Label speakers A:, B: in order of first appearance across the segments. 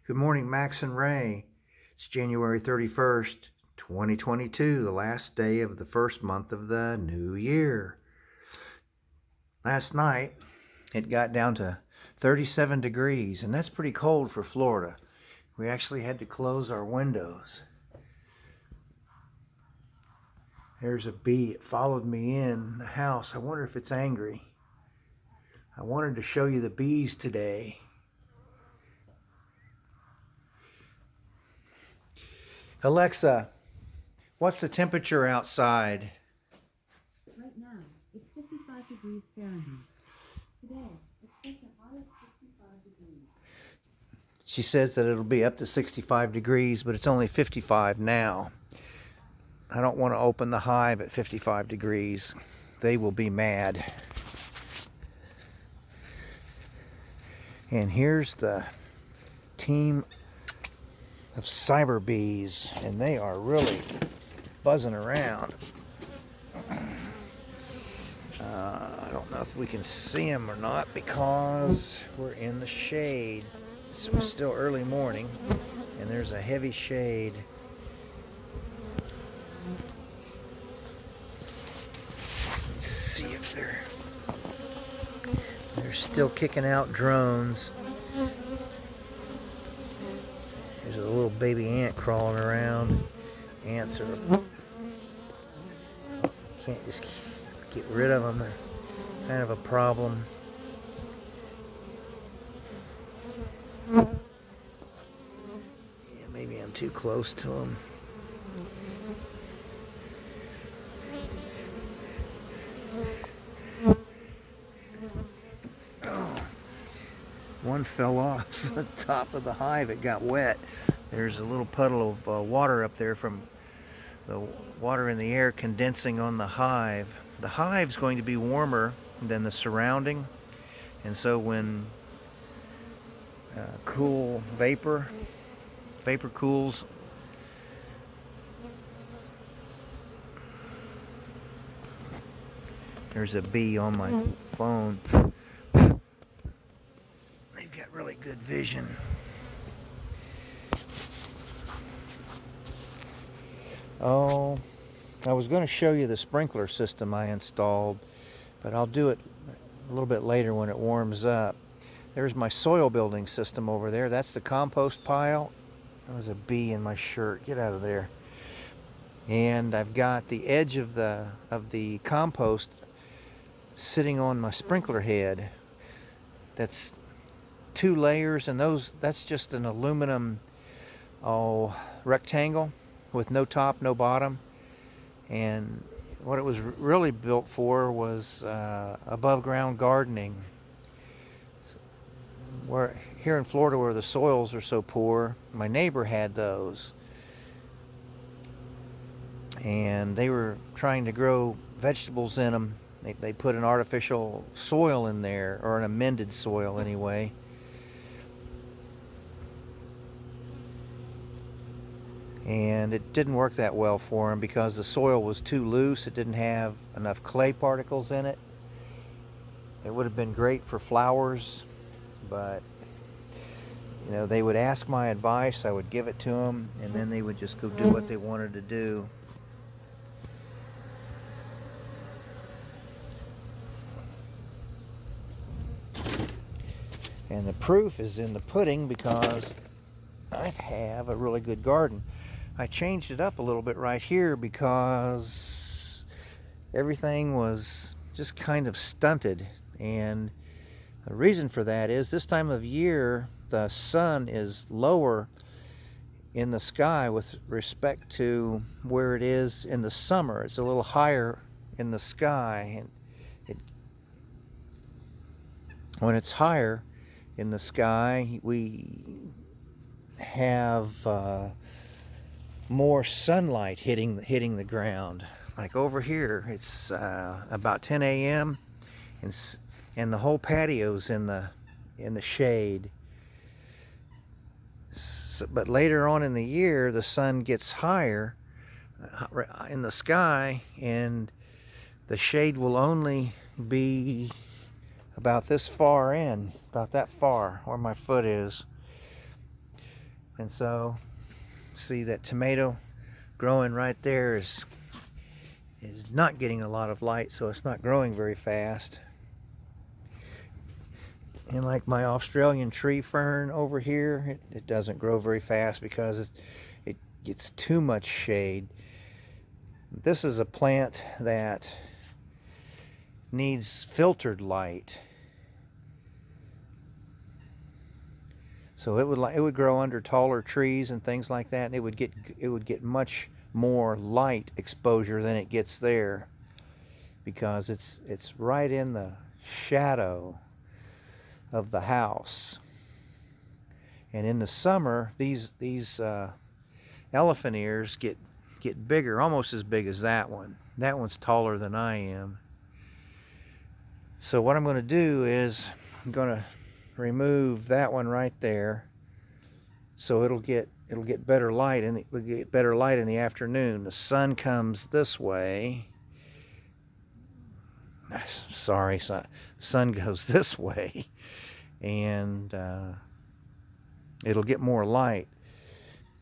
A: Good morning, Max and Ray. It's January 31st, 2022, the last day of the first month of the new year. Last night, it got down to 37 degrees, and that's pretty cold for Florida. We actually had to close our windows. There's a bee. It followed me in the house. I wonder if it's angry. I wanted to show you the bees today. Alexa, what's the temperature outside?
B: Right now, it's 55 degrees Fahrenheit. Today, expect a high of 65 degrees.
A: She says that it'll be up to 65 degrees, but it's only 55 now. I don't want to open the hive at 55 degrees. They will be mad. And here's the team of cyber bees, and they are really buzzing around. I don't know if we can see them or not because we're in the shade. It's still early morning, and there's a heavy shade. Let's see if they're still kicking out drones. There's a little baby ant crawling around. Ants are, can't just get rid of them. They're kind of a problem. Yeah, maybe I'm too close to them. Oh, one fell off the top of the hive. It got wet. There's a little puddle of water up there from the water in the air condensing on the hive. The hive's going to be warmer than the surrounding, and so when cool vapor cools, there's a bee on my phone. They've got really good vision. Oh, I was going to show you the sprinkler system I installed, but I'll do it a little bit later when it warms up. There's my soil building system over there. That's the compost pile. There was a bee in my shirt. Get out of there. And I've got the edge of the compost sitting on my sprinkler head. That's 2 layers, and that's just an aluminum rectangle with no top, no bottom. And what it was really built for was above ground gardening. Where here in Florida, where the soils are so poor, my neighbor had those, and they were trying to grow vegetables in them. They put an artificial soil in there, or an amended soil anyway. And it didn't work that well for them because the soil was too loose. It didn't have enough clay particles in it. It would have been great for flowers, but they would ask my advice, I would give it to them, and then they would just go do what they wanted to do. And the proof is in the pudding, because I have a really good garden. I changed it up a little bit right here because everything was just kind of stunted. And the reason for that is this time of year, the sun is lower in the sky with respect to where it is in the summer. It's a little higher in the sky. And when it's higher in the sky, we have more sunlight hitting the ground. Like over here, it's about 10 a.m. and the whole patio's in the shade. But later on in the year, the sun gets higher in the sky, and the shade will only be about this far in, about that far where my foot is. And so, see that tomato growing right there is not getting a lot of light, so it's not growing very fast. And like my Australian tree fern over here, it doesn't grow very fast because it gets too much shade. This is a plant that needs filtered light. So it would grow under taller trees and things like that, and it would get much more light exposure than it gets there, because it's right in the shadow of the house. And in the summer, these elephant ears get bigger, almost as big as that one. That one's taller than I am. So what I'm going to do is I'm going to remove that one right there, so it'll get better light, and it'll get better light in the afternoon. The sun comes this way. Sorry, sun goes this way, and it'll get more light.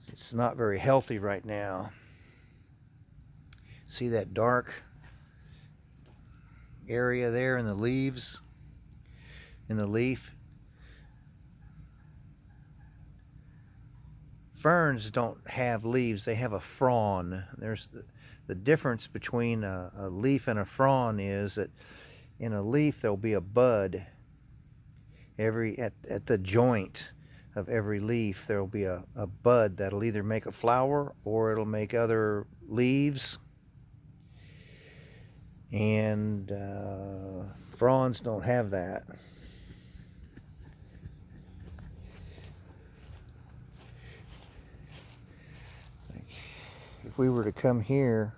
A: It's not very healthy right now. See that dark area there in the leaves, in the leaf? Ferns don't have leaves, they have a frond. There's the difference between a leaf and a frond is that in a leaf there'll be a bud. At the joint of every leaf there'll be a bud that'll either make a flower or it'll make other leaves. And fronds don't have that. If we were to come here,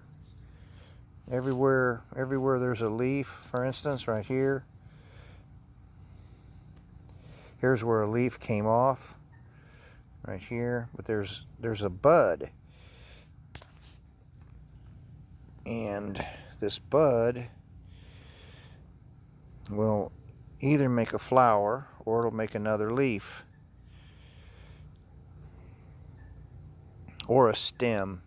A: everywhere there's a leaf, for instance, right here, here's where a leaf came off, right here, but there's a bud, and this bud will either make a flower or it'll make another leaf or a stem.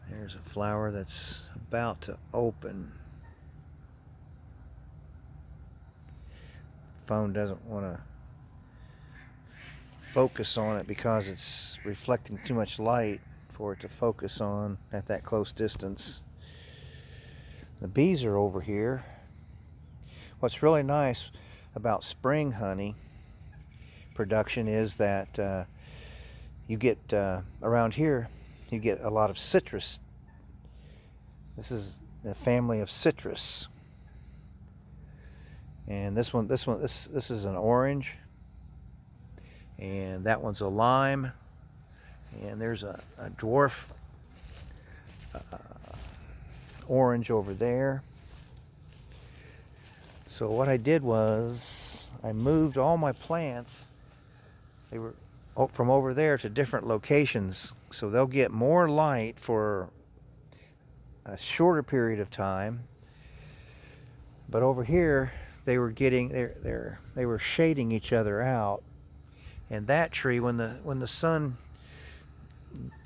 A: There's a flower that's about to open. The phone doesn't want to focus on it because it's reflecting too much light for it to focus on at that close distance. The bees are over here. What's really nice about spring honey production is that you get around here you get a lot of citrus. This is a family of citrus, and this is an orange, and that one's a lime, and there's a dwarf orange over there. So what I did was I moved all my plants. They were from over there to different locations, so they'll get more light for a shorter period of time. But over here they were getting they were shading each other out. And that tree, when the sun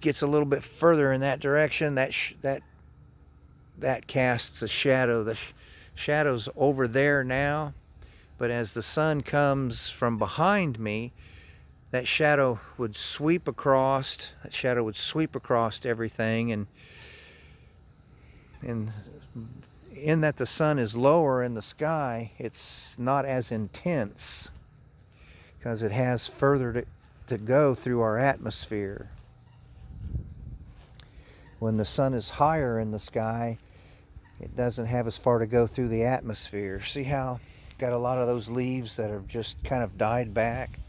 A: gets a little bit further in that direction, that casts a shadow. The shadow's over there now, but as the sun comes from behind me, that shadow would sweep across. That shadow would sweep across everything, and in that the sun is lower in the sky, it's not as intense because it has further to go through our atmosphere. When the sun is higher in the sky, it doesn't have as far to go through the atmosphere. See how got a lot of those leaves that have just kind of died back?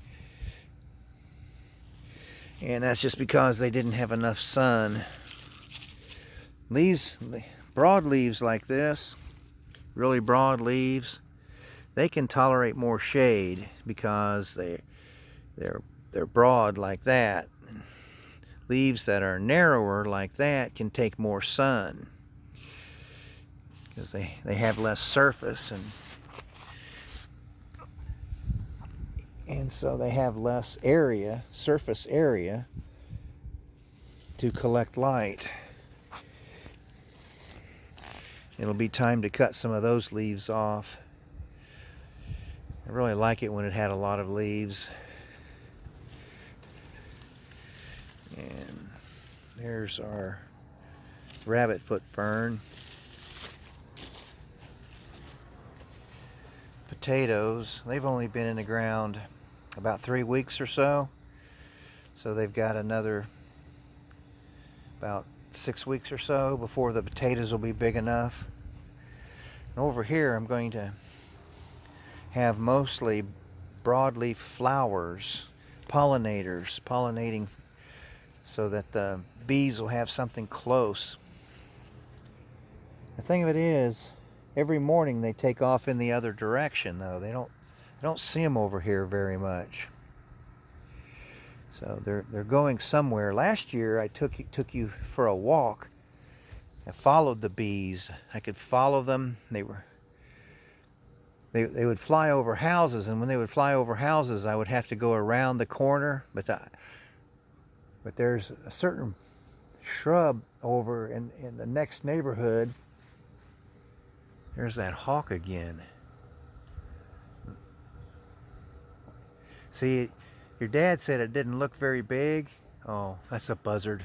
A: And that's just because they didn't have enough sun. Leaves, broad leaves like this, really broad leaves, they can tolerate more shade because they're broad like that. Leaves that are narrower like that can take more sun. because they have less surface, and so they have less area, surface area, to collect light. It'll be time to cut some of those leaves off. I really like it when it had a lot of leaves. And there's our rabbitfoot fern. Potatoes, they've only been in the ground about 3 weeks or so. So they've got another about 6 weeks or so before the potatoes will be big enough. And over here I'm going to have mostly broadleaf flowers, pollinators, pollinating, so that the bees will have something close. The thing of it is, every morning they take off in the other direction though. I don't see them over here very much. So they're going somewhere. Last year I took you for a walk. I followed the bees. I could follow them. They would fly over houses, and when they would fly over houses, I would have to go around the corner. But there's a certain shrub over in the next neighborhood. There's that hawk again. See, your dad said it didn't look very big. Oh, that's a buzzard.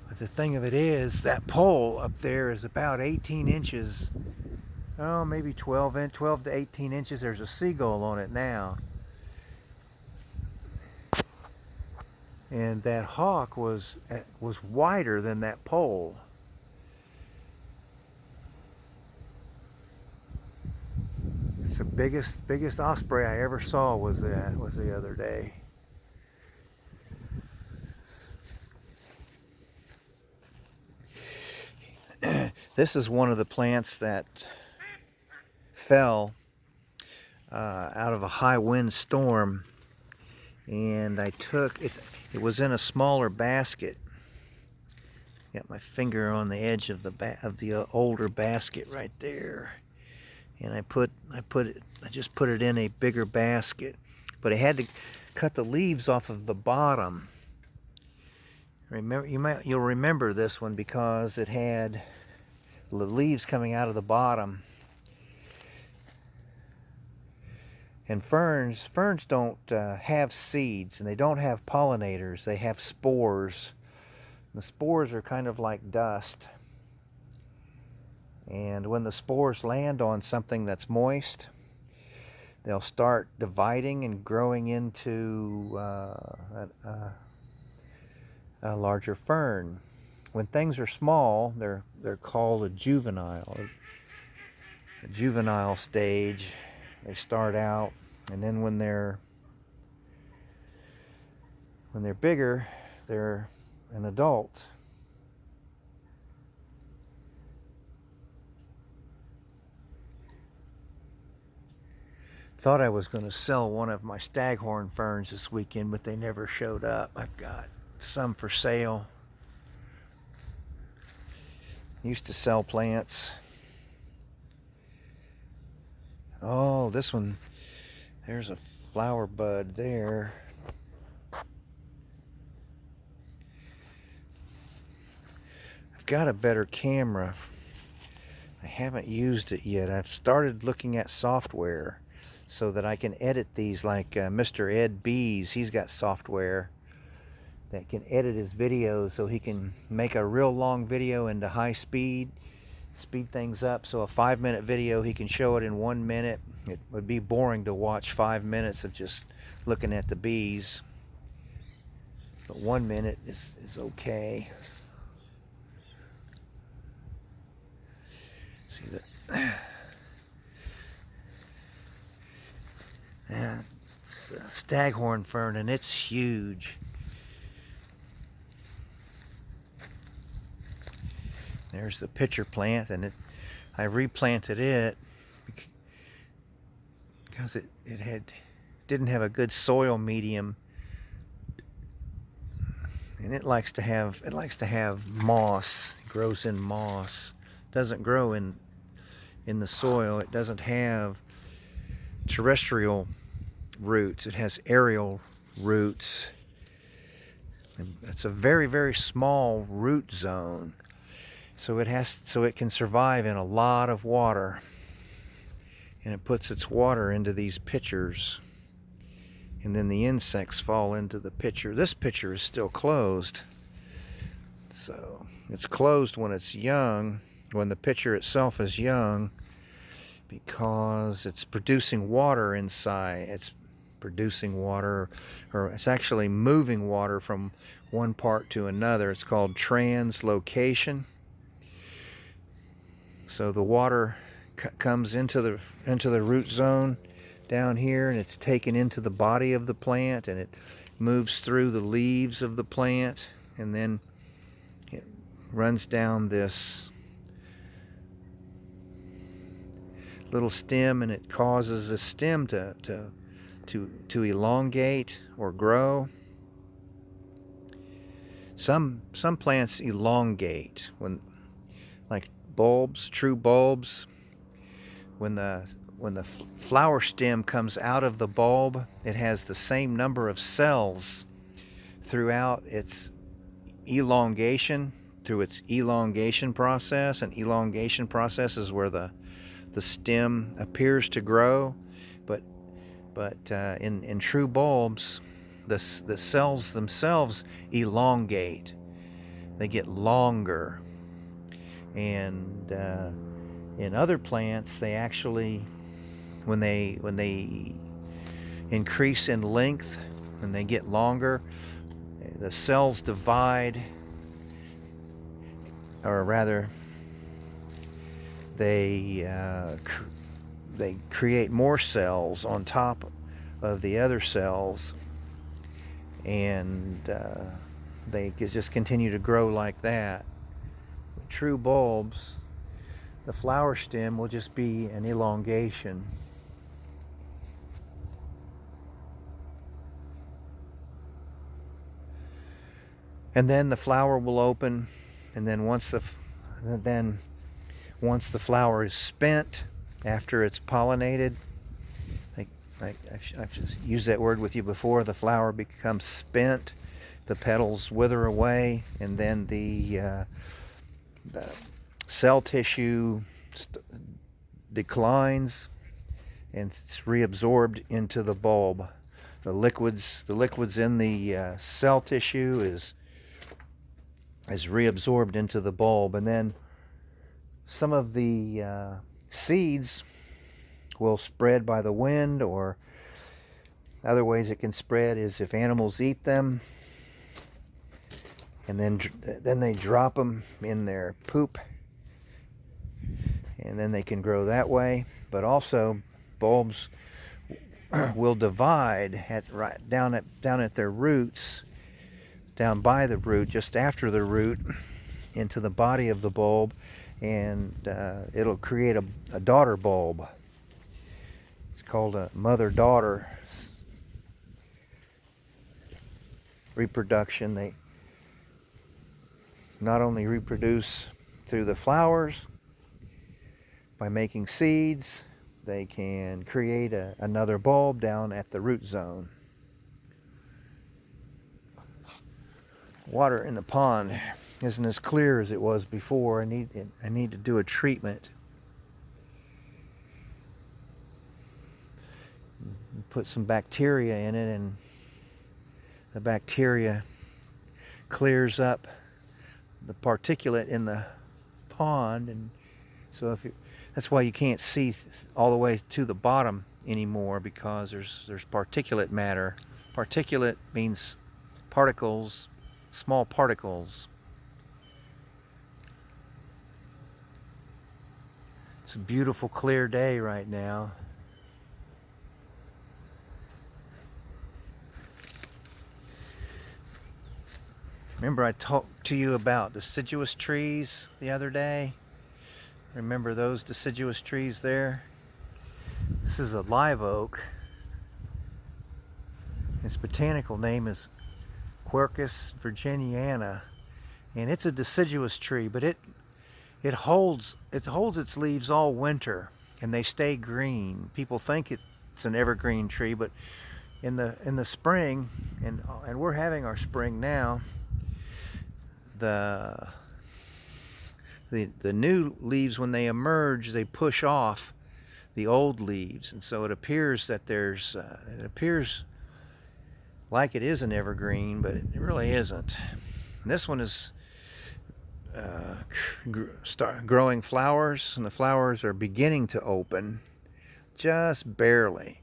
A: But the thing of it is, that pole up there is about 18 inches. Oh, maybe 12 to 18 inches. There's a seagull on it now. And that hawk was wider than that pole. It's the biggest osprey I ever saw was the other day. This is one of the plants that fell out of a high wind storm, and I took it. It was in a smaller basket. Got my finger on the edge of the older basket right there, and I just put it in a bigger basket, but I had to cut the leaves off of the bottom. You'll remember this one because it had the leaves coming out of the bottom. And ferns don't have seeds, and they don't have pollinators. They have spores. The spores are kind of like dust. And when the spores land on something that's moist, they'll start dividing and growing into a larger fern. When things are small, they're called a juvenile. A juvenile stage. They start out, and then when they're bigger, they're an adult. Thought I was going to sell one of my staghorn ferns this weekend, but they never showed up. I've got some for sale. Used to sell plants. Oh, this one, there's a flower bud there. I've got a better camera. I haven't used it yet. I've started looking at software so that I can edit these, like Mr. Ed Bees. He's got software that can edit his videos so he can make a real long video into high speed, speed things up. So a 5-minute video, he can show it in 1 minute. It would be boring to watch 5 minutes of just looking at the bees, but 1 minute is okay. See that? Yeah, it's a staghorn fern, and it's huge. There's the pitcher plant, and I replanted it because it didn't have a good soil medium, and it likes to have moss. It grows in moss. Doesn't grow in in the soil. It doesn't have terrestrial roots. It has aerial roots. And it's a very, very small root zone. So it can survive in a lot of water. And it puts its water into these pitchers. And then the insects fall into the pitcher. This pitcher is still closed. So it's closed when it's young, when the pitcher itself is young, because it's producing water inside. It's producing water, or it's actually moving water from one part to another. It's called translocation. So the water comes into the root zone down here, and it's taken into the body of the plant, and it moves through the leaves of the plant, and then it runs down this little stem, and it causes the stem to elongate or grow. Some plants elongate when, like bulbs, true bulbs, when the flower stem comes out of the bulb, it has the same number of cells throughout its elongation, through its elongation process. And elongation process is where the stem appears to grow, but in true bulbs, the cells themselves elongate. They get longer. And in other plants, they actually, when they increase in length, when they get longer, the cells divide, or rather, they create more cells on top of the other cells, and they just continue to grow like that. True bulbs, the flower stem will just be an elongation. And then the flower will open, and then once the flower is spent, after it's pollinated, I've just used that word with you before, the flower becomes spent, the petals wither away, and then the cell tissue declines, and it's reabsorbed into the bulb. The liquids in the cell tissue is reabsorbed into the bulb, and then some of the seeds will spread by the wind, or other ways it can spread is if animals eat them, and then they drop them in their poop, and then they can grow that way. But also, bulbs will divide down at their roots, down by the root, just after the root, into the body of the bulb, and it'll create a daughter bulb. It's called a mother-daughter reproduction. They not only reproduce through the flowers by making seeds, they can create another bulb down at the root zone. Water in the pond isn't as clear as it was before. I need to do a treatment. Put some bacteria in it, and the bacteria clears up the particulate in the pond, and so that's why you can't see all the way to the bottom anymore, because there's particulate matter. Particulate means particles, small particles. It's a beautiful clear day right now. Remember I talked to you about deciduous trees the other day? Remember those deciduous trees there? This is a live oak. Its botanical name is Quercus virginiana, and it's a deciduous tree, but it it holds its leaves all winter, and they stay green. People think it's an evergreen tree, but in the spring, and we're having our spring now, the new leaves, when they emerge, they push off the old leaves, and so it appears that it appears like it is an evergreen, but it really isn't. And this one is growing flowers, and the flowers are beginning to open, just barely,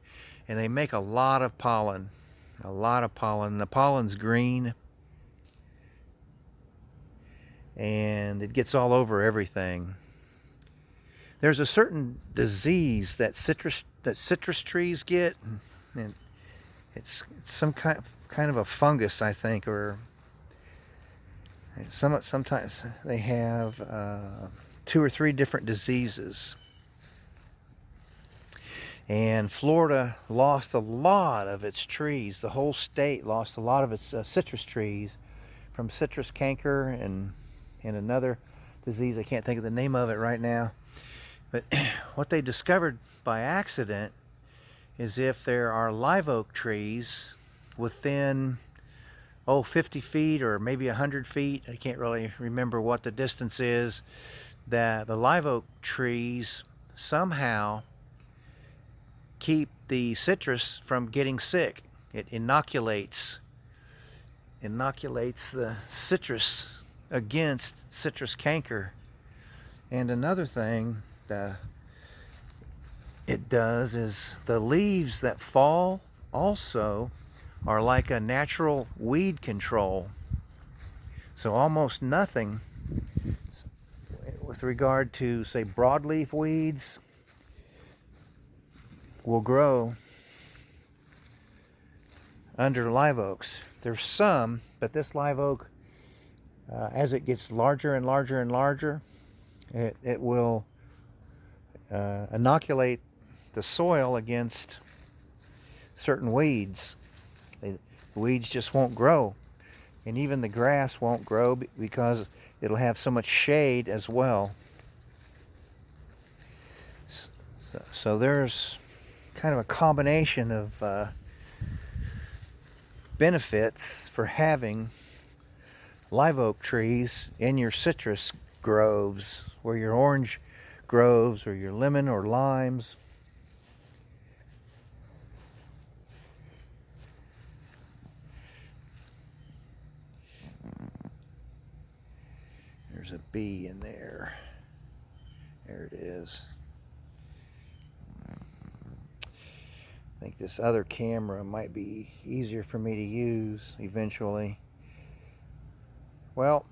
A: and they make a lot of pollen. The pollen's green, and it gets all over everything. There's a certain disease that citrus trees get, and it's some kind of a fungus, I think, or sometimes they have 2 or 3 different diseases. And Florida lost a lot of its trees. The whole state lost a lot of its citrus trees from citrus canker and another disease. I can't think of the name of it right now. But what they discovered by accident is if there are live oak trees within 50 feet or maybe 100 feet, I can't really remember what the distance is, that the live oak trees somehow keep the citrus from getting sick. It inoculates the citrus against citrus canker. And another thing it does is the leaves that fall also are like a natural weed control. So almost nothing with regard to, say, broadleaf weeds will grow under live oaks. There's some, but this live oak, as it gets larger and larger and larger, it will inoculate the soil against certain weeds. The weeds just won't grow, and even the grass won't grow because it'll have so much shade as well. So there's kind of a combination of benefits for having live oak trees in your citrus groves, or your orange groves, or your lemon or limes. There's a bee in there. There it is. I think this other camera might be easier for me to use eventually. Well,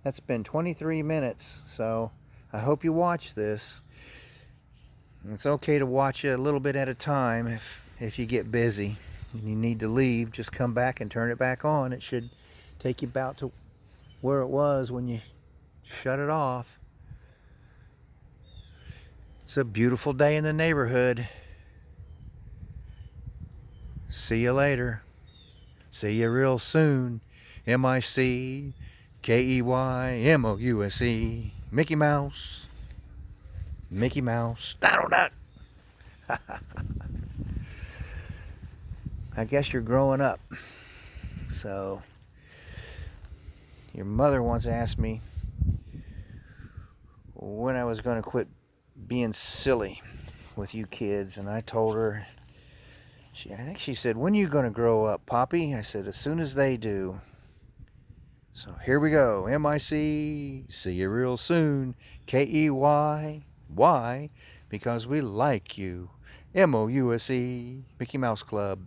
A: that's been 23 minutes, so I hope you watch this. It's okay to watch it a little bit at a time if you get busy and you need to leave. Just come back and turn it back on. It should take you about to where it was when you shut it off. It's a beautiful day in the neighborhood. See you later. See you real soon. MICKEYMOUSE. Mickey Mouse. Mickey Mouse. Donald Duck. I guess you're growing up. So your mother once asked me when I was going to quit being silly with you kids, and I told her, I think she said, "When are you going to grow up, Poppy?" I said, "As soon as they do." So here we go. MIC, see you real soon. KEY, why? Because we like you. MOUSE, Mickey Mouse Club.